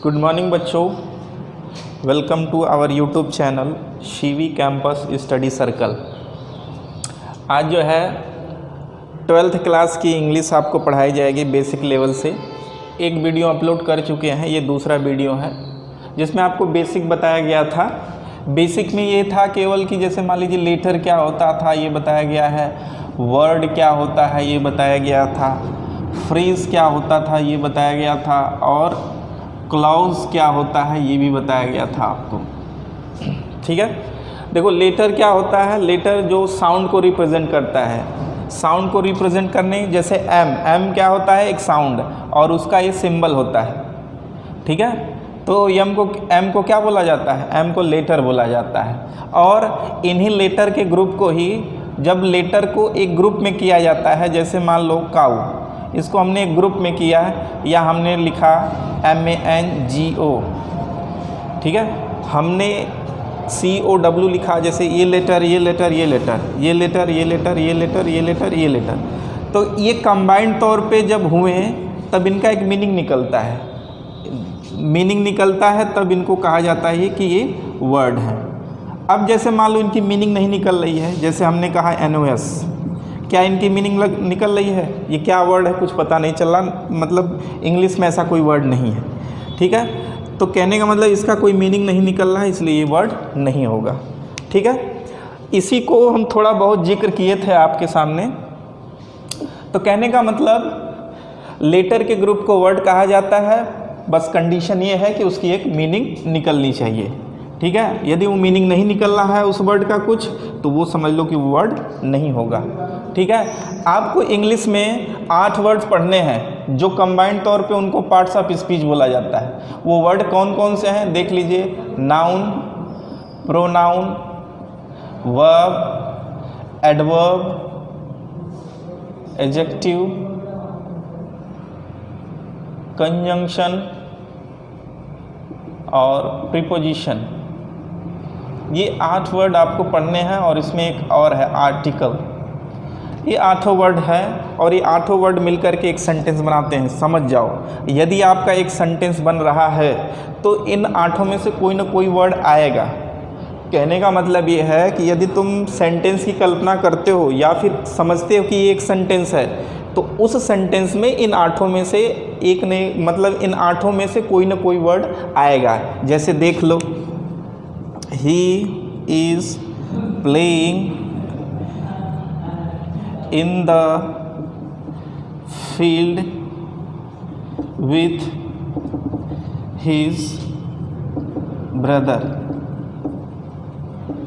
Good morning बच्चों, welcome to our YouTube channel Shivi campus study circle. आज जो है 12th क्लास की इंग्लिश आपको पढ़ाई जाएगी बेसिक लेवल से। एक वीडियो अपलोड कर चुके हैं, ये दूसरा वीडियो है जिसमें आपको बेसिक बताया गया था। बेसिक में ये था केवल कि जैसे मान लीजिए लेटर क्या होता था ये बताया गया है, वर्ड क्या होता है ये बताया गया था, फ्रेज क्या होता था ये बताया गया था, और क्लॉज क्या होता है ये भी बताया गया था आपको। ठीक है, देखो लेटर क्या होता है। लेटर जो साउंड को रिप्रेजेंट करता है, साउंड को रिप्रेजेंट करने जैसे एम क्या होता है, एक साउंड, और उसका ये सिंबल होता है। ठीक है, तो एम को क्या बोला जाता है, एम को लेटर बोला जाता है। और इन्हीं लेटर के ग्रुप को ही जब लेटर को एक ग्रुप में किया जाता है, जैसे मान लो काऊ, इसको हमने एक ग्रुप में किया है या हमने लिखा MANGO। ठीक है, हमने COW लिखा, जैसे ये लेटर ये लेटर ये लेटर ये लेटर ये लेटर ये लेटर ये लेटर ये लेटर, तो ये कंबाइंड तौर पे जब हुए तब इनका एक मीनिंग निकलता है। मीनिंग निकलता है तब इनको कहा जाता है कि ये वर्ड है। अब जैसे मान लो इनकी मीनिंग नहीं निकल रही है, जैसे हमने कहा NOS, क्या इनकी मीनिंग निकल रही है, ये क्या वर्ड है कुछ पता नहीं चल रहा, मतलब इंग्लिश में ऐसा कोई वर्ड नहीं है। ठीक है, तो कहने का मतलब इसका कोई मीनिंग नहीं निकल रहा है, इसलिए ये वर्ड नहीं होगा। ठीक है, इसी को हम थोड़ा बहुत जिक्र किए थे आपके सामने। तो कहने का मतलब लेटर के ग्रुप को वर्ड कहा जाता है, बस कंडीशन ये है कि उसकी एक मीनिंग निकलनी चाहिए। ठीक है, यदि वो मीनिंग नहीं निकल रहा है उस वर्ड का कुछ, तो वो समझ लो कि वो वर्ड नहीं होगा। ठीक है, आपको इंग्लिश में 8 वर्ड्स पढ़ने हैं जो कंबाइंड तौर पे उनको पार्ट्स ऑफ स्पीच बोला जाता है। वो वर्ड कौन कौन से हैं देख लीजिए, noun, pronoun, verb, adverb, adjective, conjunction और प्रीपोजिशन। ये 8 वर्ड आपको पढ़ने हैं, और इसमें एक और है आर्टिकल। ये 8 वर्ड है और ये 8 वर्ड मिलकर के एक सेंटेंस बनाते हैं। समझ जाओ, यदि आपका एक सेंटेंस बन रहा है तो इन 8 में से कोई ना कोई वर्ड आएगा। कहने का मतलब ये है कि यदि तुम सेंटेंस की कल्पना करते हो या फिर समझते हो कि ये एक सेंटेंस है, तो उस सेंटेंस में इन 8 में से एक ने, मतलब इन 8 में से कोई ना कोई वर्ड आएगा। जैसे देख लो, he is playing in the field with his brother।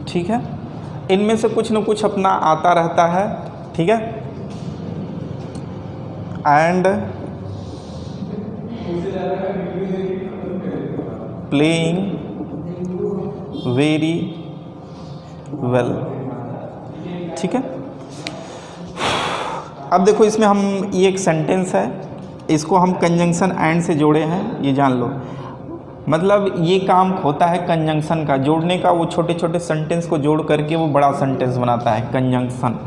ठीक है, इनमें से कुछ न कुछ अपना आता रहता है। ठीक है, एंड प्लेइंग वेरी वेल। ठीक है, अब देखो इसमें हम, ये एक सेंटेंस है, इसको हम कंजंक्शन एंड से जोड़े हैं, ये जान लो। मतलब ये काम होता है कंजंक्शन का, जोड़ने का। वो छोटे छोटे सेंटेंस को जोड़ करके वो बड़ा सेंटेंस बनाता है, कंजंक्शन।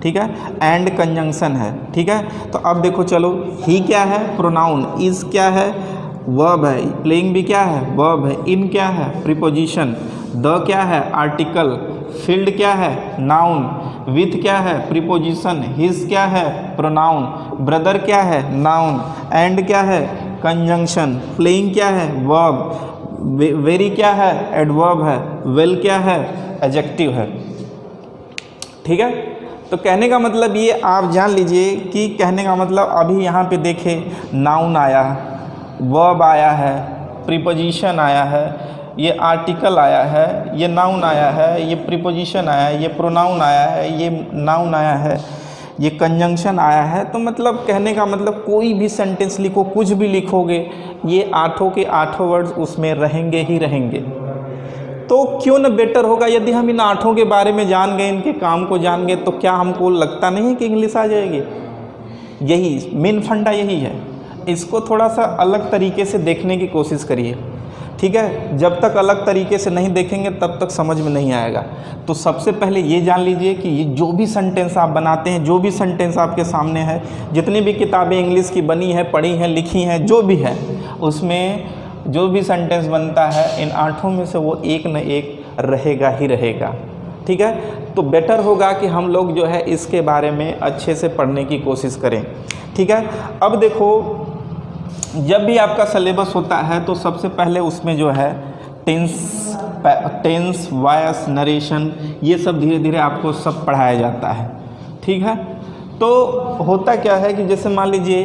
ठीक है, एंड कंजंक्शन है। ठीक है, तो अब देखो चलो, ही क्या है, प्रोनाउन, इज़ क्या है, वर्ब है, प्लेइंग भी क्या है, वर्ब है, इन क्या है, प्रीपोजिशन, द क्या है, आर्टिकल, फील्ड क्या है, नाउन, विथ क्या है, प्रीपोजिशन, हिज क्या है, प्रोनाउन, ब्रदर क्या है, नाउन, एंड क्या है, कंजंक्शन, प्लेइंग क्या है, वर्ब, वेरी क्या है, एडवर्ब है, वेल क्या है, एडजेक्टिव है। ठीक है, तो कहने का मतलब ये आप जान लीजिए कि कहने का मतलब अभी यहाँ पे देखे, नाउन आया है, वर्ब आया है, प्रीपोजिशन आया है, ये आर्टिकल आया है, ये नाउन आया है, ये प्रीपोजिशन आया है, ये प्रोनाउन आया है, ये नाउन आया है, ये कंजंक्शन आया है। तो मतलब कहने का मतलब कोई भी सेंटेंस लिखो, कुछ भी लिखोगे, ये 8 के 8 वर्ड्स उसमें रहेंगे ही रहेंगे। तो क्यों न बेटर होगा यदि हम इन 8 के बारे में जान गए, इनके काम को जान गए, तो क्या हमको लगता नहीं है कि इंग्लिश आ जाएगी। यही मेन फंडा यही है। इसको थोड़ा सा अलग तरीके से देखने की कोशिश करिए। ठीक है, जब तक अलग तरीके से नहीं देखेंगे तब तक समझ में नहीं आएगा। तो सबसे पहले ये जान लीजिए कि ये जो भी सेंटेंस आप बनाते हैं, जो भी सेंटेंस आपके सामने है, जितनी भी किताबें इंग्लिश की बनी है, पढ़ी हैं, लिखी हैं, जो भी है, उसमें जो भी सेंटेंस बनता है इन 8 में से वो एक न एक रहेगा ही रहेगा। ठीक है, तो बेटर होगा कि हम लोग जो है इसके बारे में अच्छे से पढ़ने की कोशिश करें। ठीक है, अब देखो जब भी आपका सिलेबस होता है तो सबसे पहले उसमें जो है टेंस, वॉइस, नरेशन, ये सब धीरे धीरे आपको सब पढ़ाया जाता है। ठीक है, तो होता क्या है कि जैसे मान लीजिए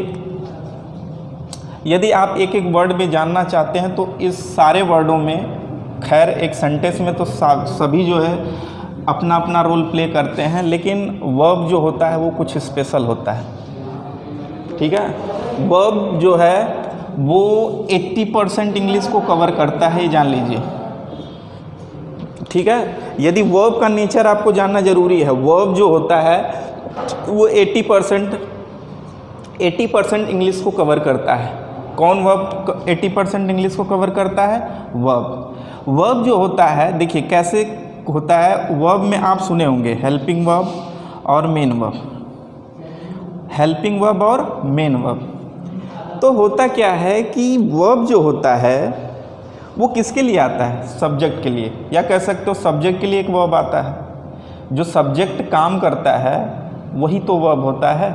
यदि आप एक एक वर्ड में जानना चाहते हैं तो इस सारे वर्डों में, खैर एक सेंटेंस में तो सभी जो है अपना अपना रोल प्ले करते हैं, लेकिन वर्ब जो होता है वो कुछ स्पेशल होता है। ठीक है, वर्ब जो है वो 80% इंग्लिश को कवर करता है, ये जान लीजिए। ठीक है, यदि वर्ब का नेचर आपको जानना ज़रूरी है, वर्ब जो होता है वो 80% इंग्लिश को कवर करता है। कौन वर्ब 80% इंग्लिश को कवर करता है? वर्ब। वर्ब जो होता है देखिए कैसे होता है, वर्ब में आप सुने होंगे हेल्पिंग वर्ब और मेन वर्ब, हेल्पिंग वर्ब और मेन वर्ब। तो होता क्या है कि वर्ब जो होता है वो किसके लिए आता है? सब्जेक्ट के लिए, या कह सकते हो सब्जेक्ट के लिए एक वर्ब आता है। जो सब्जेक्ट काम करता है वही तो वर्ब होता है।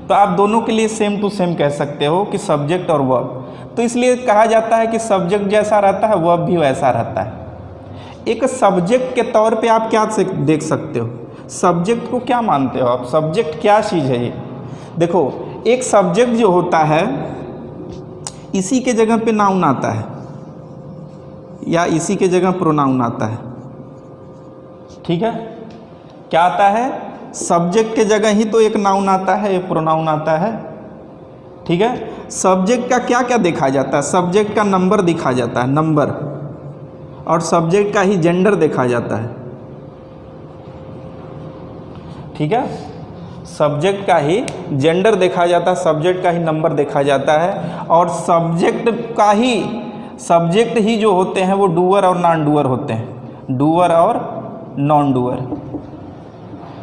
तो आप दोनों के लिए सेम टू सेम कह सकते हो कि सब्जेक्ट और वर्ब। तो इसलिए कहा जाता है कि सब्जेक्ट जैसा रहता है वर्ब भी वैसा रहता है। एक सब्जेक्ट के तौर पे आप क्या देख सकते हो? सब्जेक्ट को क्या मानते हो आप? सब्जेक्ट क्या चीज़ है ये? देखो, एक सब्जेक्ट जो होता है इसी के जगह पे नाउन आता है या इसी के जगह प्रोनाउन आता है। ठीक है, क्या आता है? सब्जेक्ट के जगह ही तो एक नाउन आता है, एक प्रोनाउन आता है। ठीक है, सब्जेक्ट का क्या क्या देखा जाता है? सब्जेक्ट का नंबर दिखा जाता है, नंबर, और सब्जेक्ट का ही जेंडर देखा जाता है। ठीक है, सब्जेक्ट का ही जेंडर देखा जाता है, सब्जेक्ट का ही नंबर देखा जाता है, और सब्जेक्ट ही जो होते हैं वो डूअर और नॉन डूअर होते हैं। डूअर और नॉन डूअर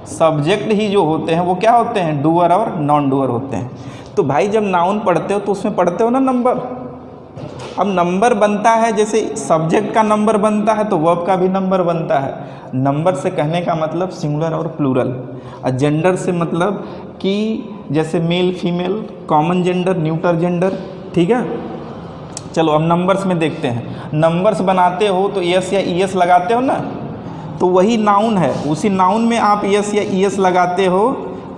सब्जेक्ट ही जो होते हैं वो क्या होते हैं? डूअर और नॉन डूअर होते हैं। तो भाई जब नाउन पढ़ते हो तो उसमें पढ़ते हो ना नंबर। अब नंबर बनता है, जैसे सब्जेक्ट का नंबर बनता है तो वर्ब का भी नंबर बनता है। नंबर से कहने का मतलब सिंगुलर और प्लूरल, और जेंडर से मतलब कि जैसे male female, common gender, neuter gender. ठीक है, चलो अब नंबर्स में देखते हैं। नंबर्स बनाते हो तो एस या ई एस लगाते हो ना, तो वही नाउन है। उसी नाउन में आप एस या ई एस लगाते हो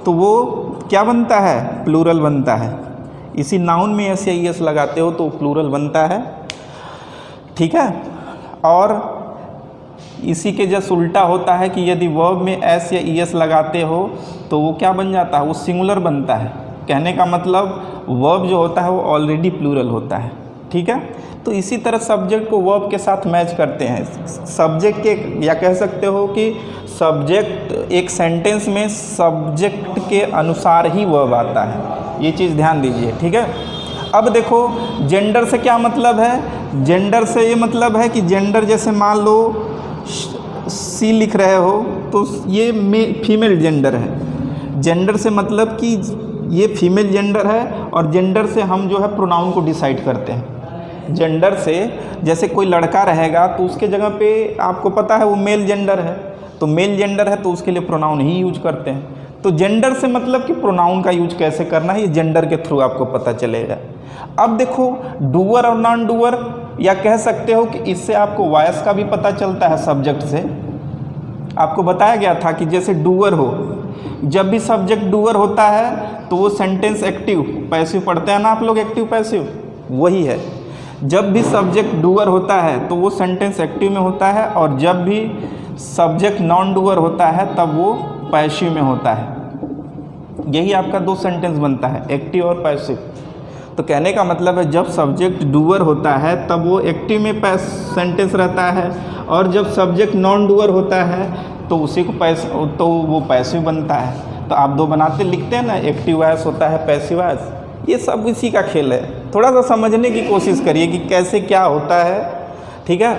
तो वो क्या बनता है? प्लूरल बनता है। इसी नाउन में एस या ई एस लगाते हो तो प्लूरल बनता है। ठीक है, और इसी के जैसे उल्टा होता है कि यदि वर्ब में एस या ई एस लगाते हो तो वो क्या बन जाता है? वो सिंगुलर बनता है। कहने का मतलब वर्ब जो होता है वो ऑलरेडी प्लूरल होता है। ठीक है, तो इसी तरह सब्जेक्ट को वर्ब के साथ मैच करते हैं। सब्जेक्ट के, या कह सकते हो कि सब्जेक्ट एक सेंटेंस में सब्जेक्ट के अनुसार ही वर्ब आता है। ये चीज़ ध्यान दीजिए। ठीक है, अब देखो जेंडर से क्या मतलब है? जेंडर से ये मतलब है कि जेंडर जैसे मान लो सी लिख रहे हो तो ये फीमेल जेंडर है। जेंडर से मतलब कि ये फीमेल जेंडर है, और जेंडर से हम जो है प्रोनाउन को डिसाइड करते हैं। जेंडर से जैसे कोई लड़का रहेगा तो उसके जगह पे आपको पता है वो मेल जेंडर है, तो मेल जेंडर है तो उसके लिए प्रोनाउन ही यूज करते हैं। तो जेंडर से मतलब कि प्रोनाउन का यूज कैसे करना है ये जेंडर के थ्रू आपको पता चलेगा। अब देखो डूअर और नॉन डूअर, या कह सकते हो कि इससे आपको वॉइस का भी पता चलता है। सब्जेक्ट से आपको बताया गया था कि जैसे डूअर हो, जब भी सब्जेक्ट डूअर होता है तो वो सेंटेंस एक्टिव पैसिव पढ़ते हैं ना आप लोग, एक्टिव पैसिव वही है। जब भी सब्जेक्ट डूअर होता है तो वो सेंटेंस एक्टिव में होता है, और जब भी सब्जेक्ट नॉन डूअर होता है तब वो पैसिव में होता है। यही आपका दो सेंटेंस बनता है, एक्टिव और पैसिव। तो कहने का मतलब है जब सब्जेक्ट डूअर होता है तब वो एक्टिव में सेंटेंस रहता है, और जब सब्जेक्ट नॉन डूअर होता है तो उसी को वो पैसिव बनता है। तो आप दो बनाते लिखते हैं ना, एक्टिव वॉइस होता है, पैसिव वॉइस। ये सब इसी का खेल है। थोड़ा सा समझने की कोशिश करिए कि कैसे क्या होता है। ठीक है,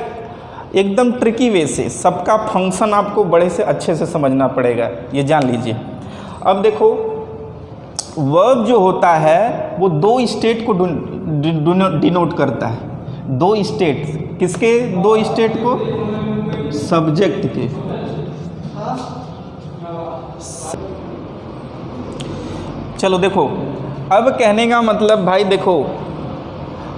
एकदम ट्रिकी वे से सबका फंक्शन आपको बड़े से अच्छे से समझना पड़ेगा, ये जान लीजिए। अब देखो वर्ब जो होता है वो दो स्टेट को डिनोट करता है। दो स्टेट, किसके दो स्टेट को? सब्जेक्ट के। चलो देखो, अब कहने का मतलब भाई देखो,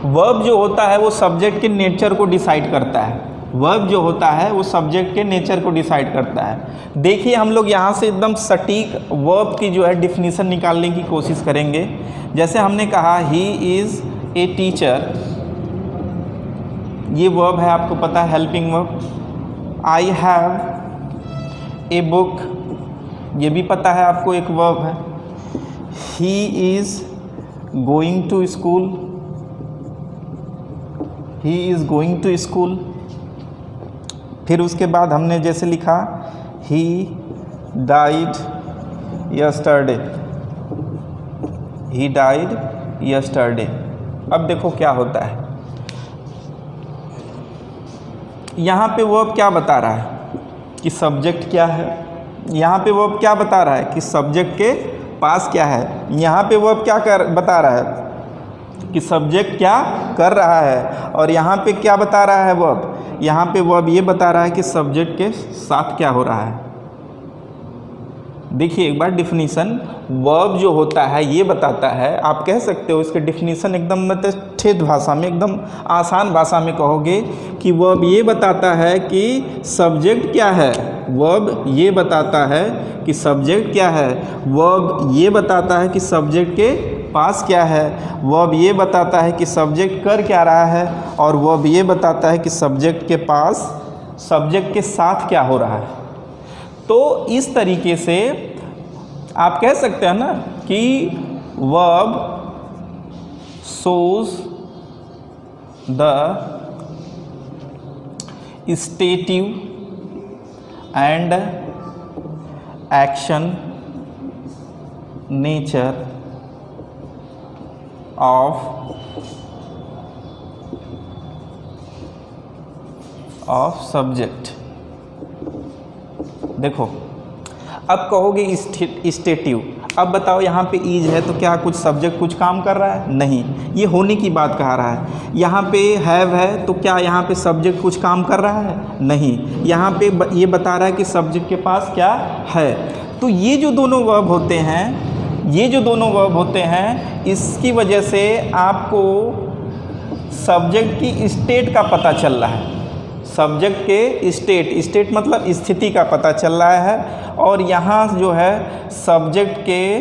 वर्ब जो होता है वो सब्जेक्ट के नेचर को डिसाइड करता है। वर्ब जो होता है वो सब्जेक्ट के नेचर को डिसाइड करता है। देखिए हम लोग यहाँ से एकदम सटीक वर्ब की जो है डिफिनीशन निकालने की कोशिश करेंगे। जैसे हमने कहा ही इज़ ए टीचर, ये वर्ब है, आपको पता है, helping verb. I have a book, ये भी पता है आपको, एक वर्ब है। He is going to school, he is going to school. फिर उसके बाद हमने जैसे लिखा he died yesterday, he died yesterday. अब देखो क्या होता है, यहाँ पे वर्ब क्या बता रहा है कि सब्जेक्ट क्या है। यहाँ पे वर्ब क्या बता रहा है कि सब्जेक्ट के पास क्या है। यहाँ पे वर्ब क्या बता रहा है कि सब्जेक्ट क्या कर रहा है। और यहाँ पे क्या बता रहा है वर्ब, यहाँ पे वर्ब ये बता रहा है कि सब्जेक्ट के साथ क्या हो रहा है। देखिए एक बार डिफिनीशन, वर्ब जो होता है ये बताता है, आप कह सकते हो इसके डिफिनीशन एकदम मतलब ठेठ भाषा में, एकदम आसान भाषा में कहोगे कि वर्ब ये बताता है कि सब्जेक्ट क्या है। वर्ब ये बताता है कि सब्जेक्ट क्या है। वर्ब ये बताता है कि सब्जेक्ट के पास क्या है। वर्ब ये बताता है कि सब्जेक्ट कर क्या रहा है। और वर्ब ये बताता है कि सब्जेक्ट के पास, सब्जेक्ट के साथ क्या हो रहा है। तो इस तरीके से आप कह सकते हैं ना कि verb shows the stative and action nature of subject. देखो अब कहोगे स्टेटिव, अब बताओ यहाँ पे इज है तो क्या कुछ सब्जेक्ट कुछ काम कर रहा है? नहीं, ये होने की बात कह रहा है। यहाँ पे हैव है तो क्या यहाँ पे सब्जेक्ट कुछ काम कर रहा है? नहीं, यहाँ पे ये बता रहा है कि सब्जेक्ट के पास क्या है। तो ये जो दोनों वर्ब होते हैं, ये जो दोनों वर्ब होते हैं, इसकी वजह से आपको सब्जेक्ट की स्टेट का पता चल रहा है। सब्जेक्ट के स्टेट मतलब स्थिति का पता चल रहा है। और यहाँ जो है सब्जेक्ट के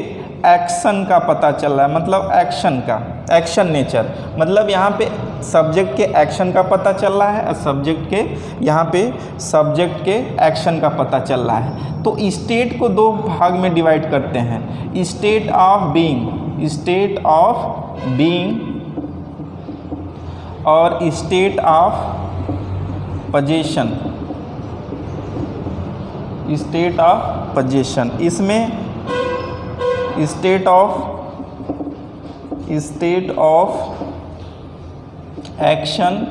एक्शन का पता चल रहा है, मतलब एक्शन का, एक्शन नेचर, मतलब यहाँ पे सब्जेक्ट के एक्शन का पता चल रहा है और सब्जेक्ट के, यहाँ पे सब्जेक्ट के एक्शन का पता चल रहा है। तो स्टेट को दो भाग में डिवाइड करते हैं, state of being, state of being और state of position, state of position. इसमें स्टेट ऑफ एक्शन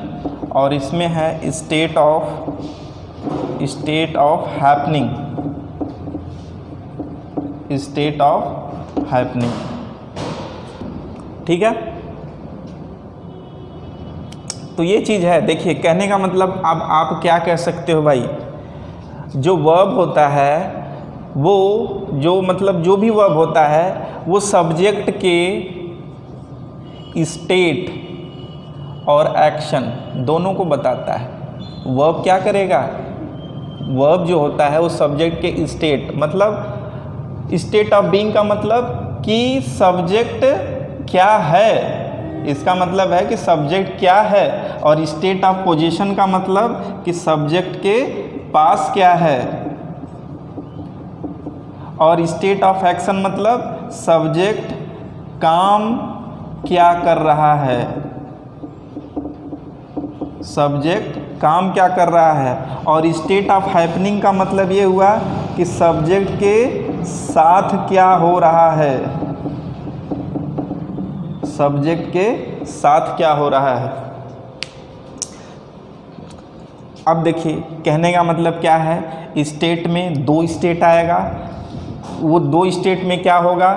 और इसमें है state of happening, state of happening. ठीक है, तो ये चीज़ है। देखिए कहने का मतलब अब आप क्या कह सकते हो भाई, जो वर्ब होता है वो जो मतलब जो भी वर्ब होता है वो सब्जेक्ट के स्टेट और एक्शन दोनों को बताता है। वर्ब क्या करेगा, वर्ब जो होता है वो सब्जेक्ट के स्टेट, मतलब स्टेट ऑफ बीइंग का मतलब कि सब्जेक्ट क्या है, इसका मतलब है कि सब्जेक्ट क्या है। और स्टेट ऑफ पोजीशन का मतलब कि सब्जेक्ट के पास क्या है। और स्टेट ऑफ एक्शन मतलब सब्जेक्ट काम क्या कर रहा है, सब्जेक्ट काम क्या कर रहा है। और स्टेट ऑफ हैपनिंग का मतलब ये हुआ कि सब्जेक्ट के साथ क्या हो रहा है, सब्जेक्ट के साथ क्या हो रहा है। अब देखिए कहने का मतलब क्या है, स्टेट में दो स्टेट आएगा, वो दो स्टेट में क्या होगा,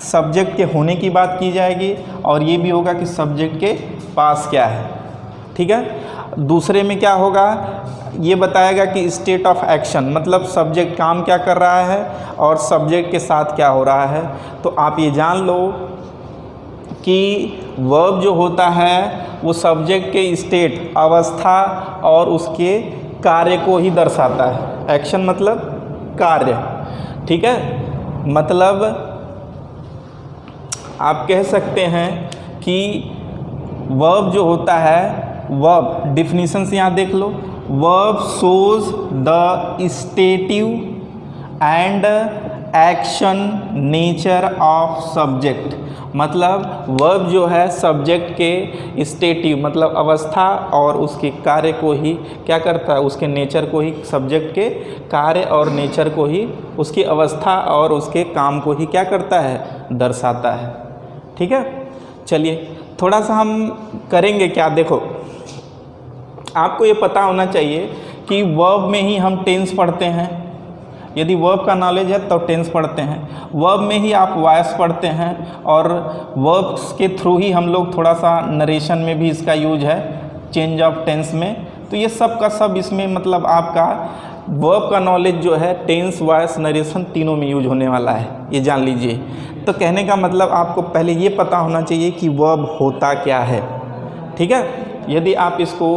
सब्जेक्ट के होने की बात की जाएगी और ये भी होगा कि सब्जेक्ट के पास क्या है। ठीक है। दूसरे में क्या होगा, ये बताएगा कि स्टेट ऑफ एक्शन, मतलब सब्जेक्ट काम क्या कर रहा है और सब्जेक्ट के साथ क्या हो रहा है। तो आप ये जान लो कि वर्ब जो होता है वो सब्जेक्ट के स्टेट, अवस्था और उसके कार्य को ही दर्शाता है। एक्शन मतलब कार्य, ठीक है। मतलब आप कह सकते हैं कि वर्ब जो होता है, वर्ब डिफिनीशन से यहाँ देख लो, verb shows the stative and action nature of subject. मतलब वर्ब जो है सब्जेक्ट के स्टेटिव मतलब अवस्था और उसके कार्य को ही क्या करता है, उसके नेचर को ही, सब्जेक्ट के कार्य और नेचर को ही, उसकी अवस्था और उसके काम को ही क्या करता है, दर्शाता है। ठीक है, चलिए थोड़ा सा हम करेंगे क्या, देखो आपको ये पता होना चाहिए कि वर्ब में ही हम टेंस पढ़ते हैं। यदि वर्ब का नॉलेज है तो टेंस पढ़ते हैं, वर्ब में ही आप वॉइस पढ़ते हैं और वर्ब्स के थ्रू ही हम लोग थोड़ा सा नरेशन में भी इसका यूज है, चेंज ऑफ टेंस में। तो ये सब का सब इसमें मतलब आपका वर्ब का नॉलेज जो है टेंस, वॉइस, नरेशन तीनों में यूज होने वाला है, ये जान लीजिए। तो कहने का मतलब आपको पहले ये पता होना चाहिए कि वर्ब होता क्या है। ठीक है, यदि आप इसको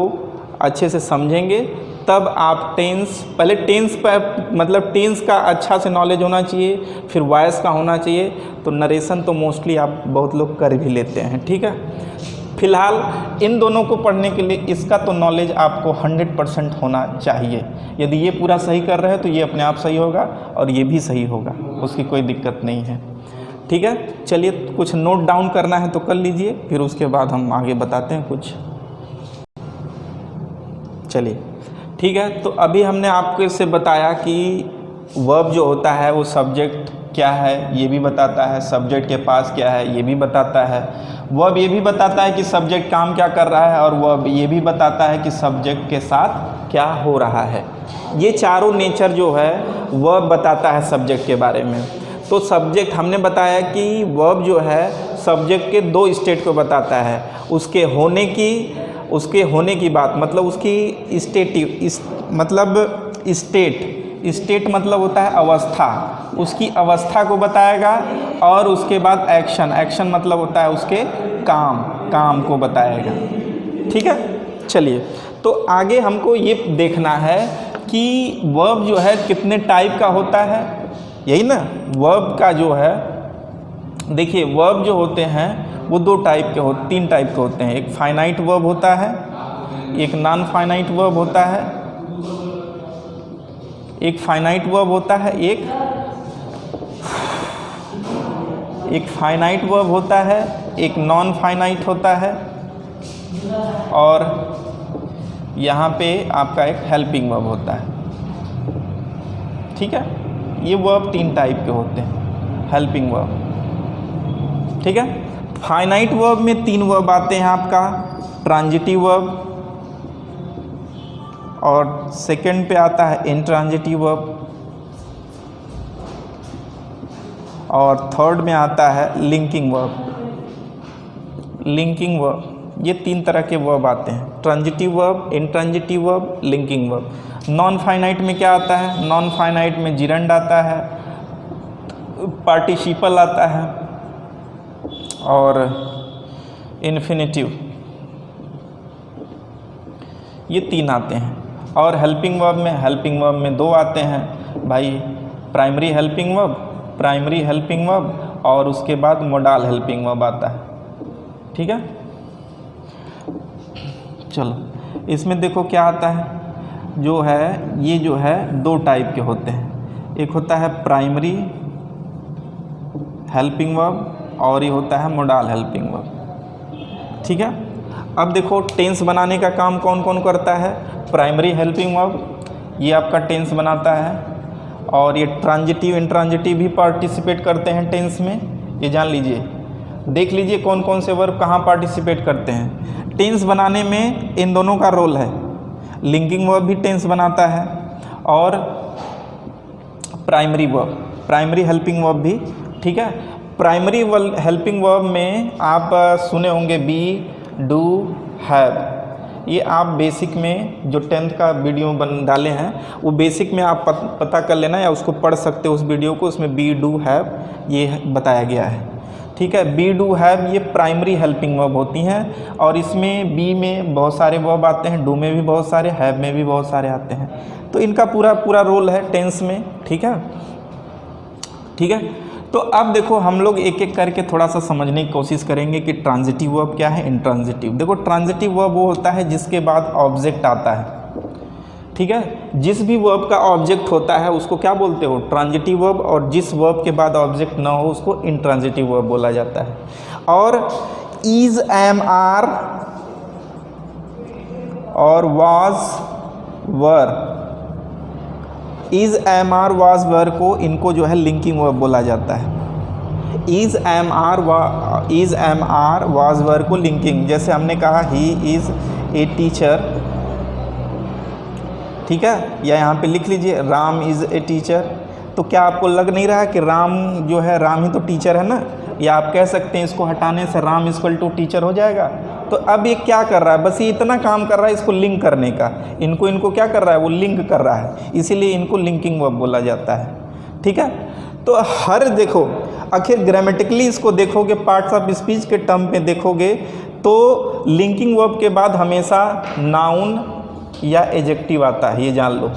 अच्छे से समझेंगे तब आप टेंस, पहले टेंस पर मतलब टेंस का अच्छा से नॉलेज होना चाहिए, फिर वॉइस का होना चाहिए। तो नरेशन तो मोस्टली आप बहुत लोग कर भी लेते हैं। ठीक है, फिलहाल इन दोनों को पढ़ने के लिए इसका तो नॉलेज आपको 100% होना चाहिए। यदि ये पूरा सही कर रहे हैं तो ये अपने आप सही होगा और ये भी सही होगा, उसकी कोई दिक्कत नहीं है। ठीक है, चलिए कुछ नोट डाउन करना है तो कर लीजिए, फिर उसके बाद हम आगे बताते हैं कुछ। चलिए ठीक है, तो अभी हमने आपको इससे बताया कि वर्ब जो होता है वो सब्जेक्ट क्या है ये भी बताता है, सब्जेक्ट के पास क्या है ये भी बताता है, वर्ब ये भी बताता है कि सब्जेक्ट काम क्या कर रहा है, और वर्ब ये भी बताता है कि सब्जेक्ट के साथ क्या हो रहा है। ये चारों नेचर जो है वर्ब बताता है सब्जेक्ट के बारे में। तो सब्जेक्ट हमने बताया कि वर्ब जो है सब्जेक्ट के दो स्टेट को बताता है, उसके होने की बात, मतलब उसकी स्टेटिव मतलब स्टेट मतलब होता है अवस्था, उसकी अवस्था को बताएगा, और उसके बाद एक्शन मतलब होता है उसके काम को बताएगा। ठीक है, चलिए तो आगे हमको ये देखना है कि वर्ब जो है कितने टाइप का होता है, यही ना। वर्ब का जो है देखिए, वर्ब जो होते हैं वो तीन टाइप के होते हैं। एक फाइनाइट वर्ब होता है, एक नॉन फाइनाइट वर्ब होता है, एक फाइनाइट वर्ब होता है, एक फाइनाइट वर्ब होता है, एक नॉन फाइनाइट होता है, और यहाँ पे आपका एक हेल्पिंग वर्ब होता है। ठीक है, ये वर्ब तीन टाइप के होते हैं, हेल्पिंग वर्ब। ठीक है, फाइनाइट वर्ब में तीन वर्ब आते हैं आपका, ट्रांजिटिव वर्ब, और सेकंड पे आता है इंट्रांजिटिव वर्ब, और थर्ड में आता है लिंकिंग वर्ब। ये तीन तरह के वर्ब आते हैं, transitive verb, intransitive verb, linking verb. Non finite में क्या आता है, नॉन फाइनाइट में जिरंड आता है, पार्टिसिपल आता है, और इन्फिनेटिव, ये तीन आते हैं। और हेल्पिंग वर्ब में दो आते हैं भाई, प्राइमरी हेल्पिंग वर्ब और उसके बाद मोडाल हेल्पिंग वर्ब आता है। ठीक है, चलो इसमें देखो क्या आता है, जो है ये जो है दो टाइप के होते हैं, एक होता है प्राइमरी हेल्पिंग वर्ब और ये होता है मोडाल हेल्पिंग वर्ब। ठीक है, अब देखो टेंस बनाने का काम कौन कौन करता है। प्राइमरी हेल्पिंग वर्ब ये आपका टेंस बनाता है, और ये ट्रांजिटिव इंट्रांजिटिव भी पार्टिसिपेट करते हैं टेंस में, ये जान लीजिए। देख लीजिए कौन कौन से वर्ब कहाँ पार्टिसिपेट करते हैं। टेंस बनाने में इन दोनों का रोल है, लिंकिंग वर्ब भी टेंस बनाता है, और प्राइमरी हेल्पिंग वर्ब भी। ठीक है, प्राइमरी हेल्पिंग वर्ब में आप सुने होंगे बी, डू, हैव, ये आप बेसिक में जो 10th का वीडियो डाले हैं वो बेसिक में आप पता कर लेना या उसको पढ़ सकते हो उस वीडियो को, उसमें बी डू हैव ये बताया गया है। ठीक है, बी डू हैव ये प्राइमरी हेल्पिंग वर्ब होती हैं और इसमें बी में बहुत सारे वर्ब आते हैं, डू में भी बहुत सारे, हैव में भी बहुत सारे आते हैं। तो इनका पूरा रोल है टेंस में। ठीक है, ठीक है। तो अब देखो हम लोग एक एक करके थोड़ा सा समझने की कोशिश करेंगे कि ट्रांजिटिव वर्ब क्या है, इंट्रांजिटिव। देखो ट्रांजिटिव वर्ब वो होता है जिसके बाद ऑब्जेक्ट आता है। ठीक है, जिस भी वर्ब का ऑब्जेक्ट होता है उसको क्या बोलते हो, ट्रांजिटिव वर्ब, और जिस वर्ब के बाद ऑब्जेक्ट ना हो उसको इंट्रांजिटिव वर्ब बोला जाता है। और इज, एम, आर और was, were, is, am, are, was, were को इनको जो है लिंकिंग वर्ब बोला जाता है। Is, am, are, was, were को लिंकिंग, जैसे हमने कहा ही इज़ ए टीचर। ठीक है, या यहाँ पे लिख लीजिए राम इज़ ए टीचर। तो क्या आपको लग नहीं रहा है कि राम जो है, राम ही तो टीचर है ना, या आप कह सकते हैं इसको हटाने से राम इक्वल टू टीचर हो जाएगा। तो अब ये क्या कर रहा है, बस ये इतना काम कर रहा है इसको लिंक करने का, इनको क्या कर रहा है, वो लिंक कर रहा है, इसीलिए इनको लिंकिंग वर्ब बोला जाता है। ठीक है, तो हर देखो आखिर ग्रामेटिकली इसको देखोगे, पार्ट्स ऑफ स्पीच के टर्म पे देखोगे तो लिंकिंग वर्ब के बाद हमेशा नाउन या एडजेक्टिव आता है, ये जान लो।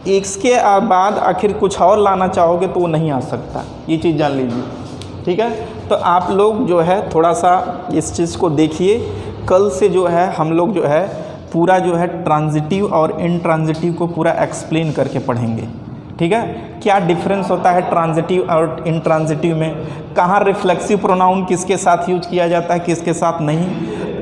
इसके बाद आखिर कुछ और लाना चाहोगे तो वो नहीं आ सकता, ये चीज़ जान लीजिए। ठीक है, तो आप लोग जो है थोड़ा सा इस चीज़ को देखिए। कल से जो है हम लोग जो है पूरा जो है ट्रांजिटिव और इंट्रांजिटिव को पूरा एक्सप्लेन करके पढ़ेंगे। ठीक है, क्या डिफरेंस होता है ट्रांजिटिव और इंट्रांजिटिव में, कहाँ रिफ्लेक्सिव प्रोनाउन किसके साथ यूज किया जाता है, किसके साथ नहीं,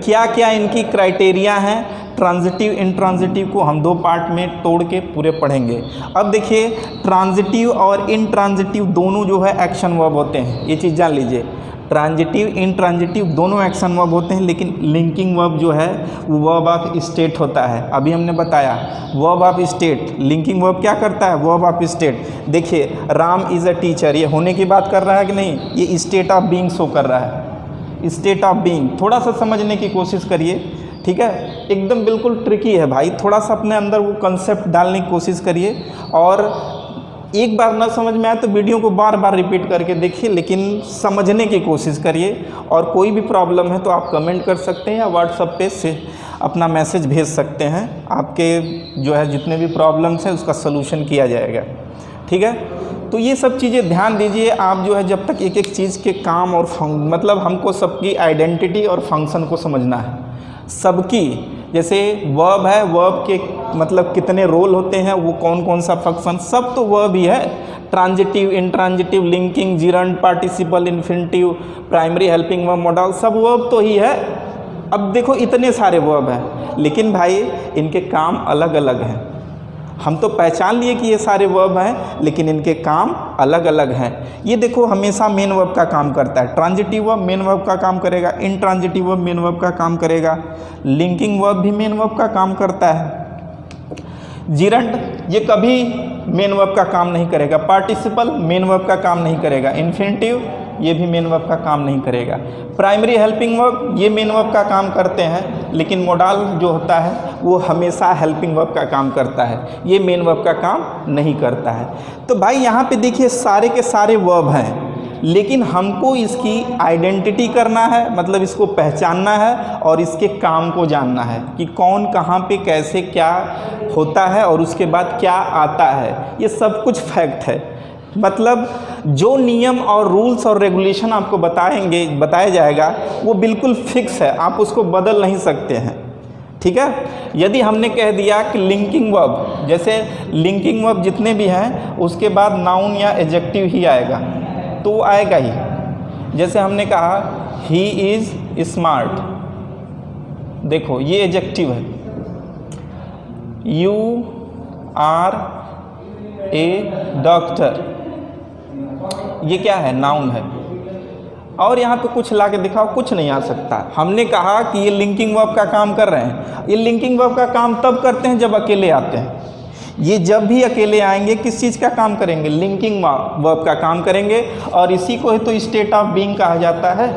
क्या क्या इनकी क्राइटेरिया हैं। ट्रांजिटिव इंट्रांजिटिव को हम 2 पार्ट में तोड़ के पूरे पढ़ेंगे। अब देखिए ट्रांजिटिव और इंट्रांजिटिव दोनों जो है एक्शन वर्ब होते हैं, ये चीज़ जान लीजिए। ट्रांजिटिव इंट्रांजिटिव दोनों एक्शन वर्ब होते हैं, लेकिन लिंकिंग वर्ब जो है वो वर्ब ऑफ स्टेट होता है। अभी हमने बताया verb of state, linking verb क्या करता है, वर्ब ऑफ स्टेट। देखिए राम इज़ अ टीचर, ये होने की बात कर रहा है कि नहीं, ये स्टेट ऑफ बीइंग शो कर रहा है, स्टेट ऑफ बीइंग। थोड़ा सा समझने की कोशिश करिए। ठीक है, एकदम बिल्कुल ट्रिकी है भाई, थोड़ा सा अपने अंदर वो कंसेप्ट डालने की कोशिश करिए, और एक बार ना समझ में आए तो वीडियो को बार बार रिपीट करके देखिए, लेकिन समझने की कोशिश करिए। और कोई भी प्रॉब्लम है तो आप कमेंट कर सकते हैं या व्हाट्सएप पे से अपना मैसेज भेज सकते हैं, आपके जो है जितने भी प्रॉब्लम्स हैं उसका सलूशन किया जाएगा। ठीक है, तो ये सब चीज़ें ध्यान दीजिए आप जो है, जब तक एक एक चीज़ के काम और मतलब हमको सबकी आइडेंटिटी और फंक्शन को समझना है सबकी। जैसे वर्ब है, वर्ब के मतलब कितने रोल होते हैं, वो कौन कौन सा फंक्शन, सब तो वर्ब ही है। Transitive, intransitive, linking, gerund, participle, infinitive, primary helping verb, model, सब वर्ब तो ही है। अब देखो इतने सारे वर्ब हैं, लेकिन भाई इनके काम अलग अलग हैं। हम तो पहचान लिए कि ये सारे वर्ब हैं, लेकिन इनके काम अलग अलग हैं। ये देखो हमेशा मेन वर्ब का काम करता है, ट्रांजिटिव वर्ब मेन वर्ब का काम करेगा, इंट्रांजिटिव वर्ब मेन वर्ब का काम करेगा, लिंकिंग वर्ब भी मेन वर्ब का काम करता है। जिरंड ये कभी मेन वर्ब का काम नहीं करेगा, पार्टिसिपल मेन वर्ब का काम नहीं करेगा, इन्फिनिटिव ये भी मेन वर्ब का काम नहीं करेगा, प्राइमरी हेल्पिंग वर्ब ये मेन वर्ब का काम करते हैं, लेकिन मोडाल जो होता है वो हमेशा हेल्पिंग वर्ब का काम करता है, ये मेन वर्ब का काम नहीं करता है। तो भाई यहाँ पे देखिए सारे के सारे वर्ब हैं, लेकिन हमको इसकी आइडेंटिटी करना है, मतलब इसको पहचानना है और इसके काम को जानना है कि कौन कहाँ पे कैसे क्या होता है और उसके बाद क्या आता है। ये सब कुछ फैक्ट है, मतलब जो नियम और रूल्स और रेगुलेशन आपको बताया जाएगा वो बिल्कुल फिक्स है, आप उसको बदल नहीं सकते हैं। ठीक है, यदि हमने कह दिया कि लिंकिंग वर्ब, जैसे लिंकिंग वर्ब जितने भी हैं उसके बाद नाउन या एडजेक्टिव ही आएगा, तो वो आएगा ही। जैसे हमने कहा ही इज़ स्मार्ट, देखो ये एडजेक्टिव है, यू आर ए डॉक्टर, ये क्या है, नाउन है। और यहाँ पे कुछ ला के दिखाओ, कुछ नहीं आ सकता। हमने कहा कि ये लिंकिंग वर्ब का काम कर रहे हैं, ये लिंकिंग वर्ब का काम तब करते हैं जब अकेले आते हैं। ये जब भी अकेले आएंगे किस चीज़ का काम करेंगे, लिंकिंग वर्ब का काम करेंगे, और इसी को ही तो स्टेट ऑफ बीइंग कहा जाता है।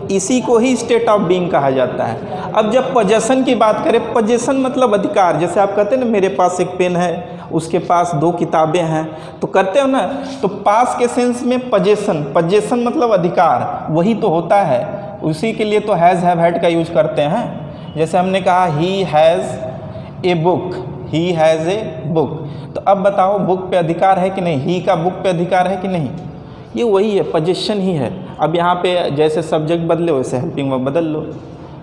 इसी को ही स्टेट ऑफ बीइंग कहा जाता है। अब जब पोजेशन की बात करें, पोजेशन मतलब अधिकार। जैसे आप कहते हैं ना मेरे पास एक पेन है, उसके पास 2 किताबें हैं, तो करते हो ना, तो पास के सेंस में पोजेशन, पोजेशन मतलब अधिकार, वही तो होता है। उसी के लिए तो हैज़ हैव हैड का यूज करते हैं। जैसे हमने कहा he has a book, he has a book, तो अब बताओ बुक पे अधिकार है कि नहीं, ही का बुक पे अधिकार है कि नहीं, ये वही है, पोजेशन ही है। अब यहाँ पे जैसे सब्जेक्ट बदले वैसे हेल्पिंग वर्ब बदल लो,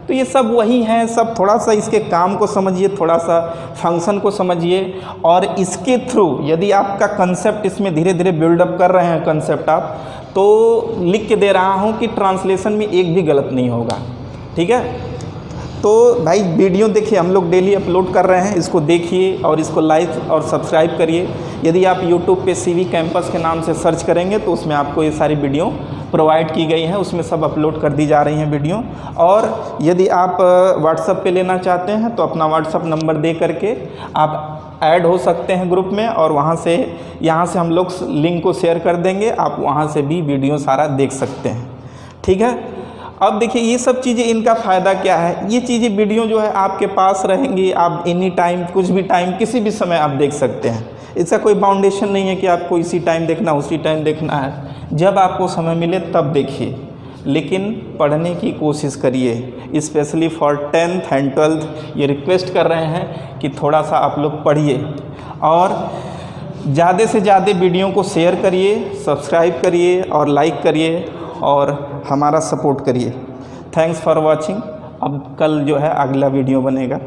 तो ये सब वही हैं। सब थोड़ा सा इसके काम को समझिए, थोड़ा सा फंक्शन को समझिए, और इसके थ्रू यदि आपका कंसेप्ट इसमें धीरे धीरे बिल्डअप कर रहे हैं कंसेप्ट आप, तो लिख के दे रहा हूँ कि ट्रांसलेशन में एक भी गलत नहीं होगा, ठीक है। तो भाई वीडियो देखिए, हम लोग डेली अपलोड कर रहे हैं, इसको देखिए और इसको लाइक और सब्सक्राइब करिए। यदि आप YouTube पे CV कैंपस के नाम से सर्च करेंगे तो उसमें आपको ये सारी वीडियो प्रोवाइड की गई हैं, उसमें सब अपलोड कर दी जा रही हैं वीडियो। और यदि आप व्हाट्सएप पे लेना चाहते हैं तो अपना व्हाट्सएप नंबर दे करके आप ऐड हो सकते हैं ग्रुप में, और यहाँ से हम लोग लिंक को शेयर कर देंगे, आप वहाँ से भी वीडियो सारा देख सकते हैं, ठीक है। अब देखिए ये सब चीज़ें, इनका फ़ायदा क्या है, ये चीज़ें वीडियो जो है आपके पास रहेंगी, आप एनी टाइम, कुछ भी टाइम, किसी भी समय आप देख सकते हैं। इसका कोई बाउंडेशन नहीं है कि आपको इसी टाइम देखना, उसी टाइम देखना है, जब आपको समय मिले तब देखिए, लेकिन पढ़ने की कोशिश करिए। Specially for 10th and 12th ये रिक्वेस्ट कर रहे हैं कि थोड़ा सा आप लोग पढ़िए, और ज़्यादा से ज़्यादा वीडियो को शेयर करिए, सब्सक्राइब करिए और लाइक करिए, और हमारा सपोर्ट करिए। Thanks for watching. अब कल जो है अगला वीडियो बनेगा।